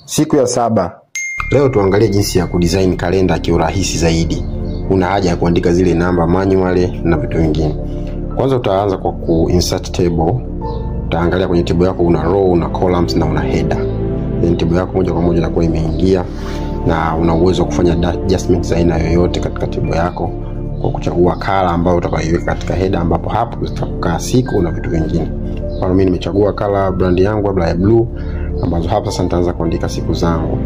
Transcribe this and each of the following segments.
Siku ya 7. Leo tuangalie jinsi ya kudesign kalenda kiurahisi zaidi. Una haja ya kuandika zile namba manually na vitu vingine. Kwanza utaanza kwa insert table. Utaangalia kwenye table yako una row, una columns na una header. Then table yako moja kwa moja inakuwa imeingia na una uwezo wa kufanya adjustments za aina yoyote katika table yako kwa kuchagua color ambayo utakayoiweka katika header, ambapo hapo zitakaa siku na vitu vingine. Kwa mimi nimechagua color brand yangu labda ya blue, ambazo hapa sasa nitaanza kuandika siku zangu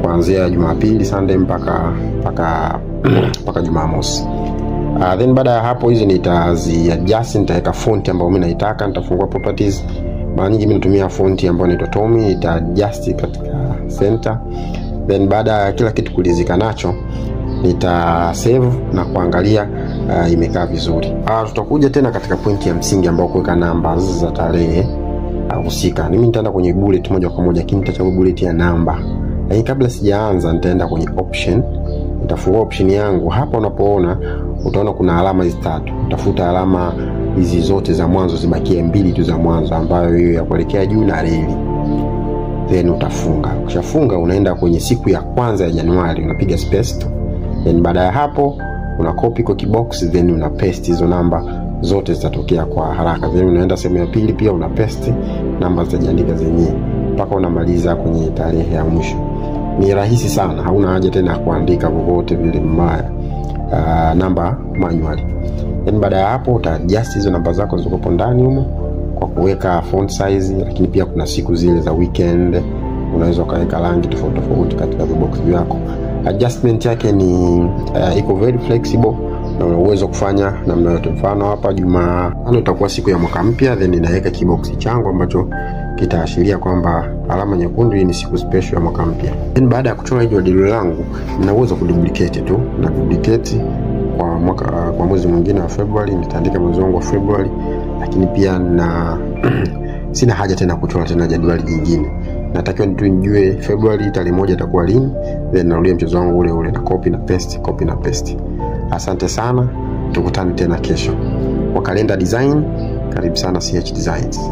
kuanzia Jumapili Sunday mpaka Jumamosi. Then baada ya hapo hizi nitaziadjust, nitaweka font ambayo mimi naitaka. Nitafungua properties. Mara nyingi mimi natumia font ambayo inaitwa Tommy, nita-adjust katika center. Then baada ya kila kitu kulizika nacho, nita save na kuangalia imekaa vizuri. Tutakuja tena katika pointi ya msingi ambayo kuweka numbers za tarehe husika. Mimi nitaenda kwenye bullet moja kwa moja, lakini nitachagua bullet ya namba. Lakini kabla sijaanza nitaenda kwenye option. Nitafungua option yangu. Hapa unapoona utaona kuna alama hizi 3. Utafuta alama hizi zote za mwanzo, zibakie 2 tu za mwanzo, ambayo hiyo ya kuelekea juu na reli. Then utafunga. Ukishafunga unaenda kwenye siku ya kwanza ya Januari, unapiga space tu. Then baada ya hapo una copy kwa box, then una paste hizo namba zote, zitatokea kwa haraka. Then unaenda sehemu ya pili pia una paste namba, zitajiandika zenyewe mpaka unamaliza kwenye tarehe ya mwisho. Ni rahisi sana, hauna haja tena kuandika vovote vile mbaya namba manually. Then baada ya hapo uta-adjust hizo namba zako zilizopo ndani humo kwa kuweka font size, lakini pia kuna siku zile za weekend unaweza kaweka rangi tofauti tofauti katika box yako. Adjustment yake ni iko very flexible na una uwezo kufanya namna yote. Mfano hapa Jumatano itakuwa siku ya mwaka mpya, then ninaweka kibox changu ambacho kitaashiria kwamba alama nyekundu hii ni siku special ya mwaka mpya. Then baada ya kuchora hiyo dilo langu, nina uwezo kuduplicate tu na duplicate kwa mwezi mwingine wa February, nitaandika mwezi wangu wa February, lakini pia sina haja tena kuchora tena jadwali jingine. Natakiwa nijue February tarehe 1 itakuwa lini, then narudia mchezo wangu ule ule na copy na paste. Asante sana, tukutane tena kesho kwa kalenda design. Karibu sana CH Designs.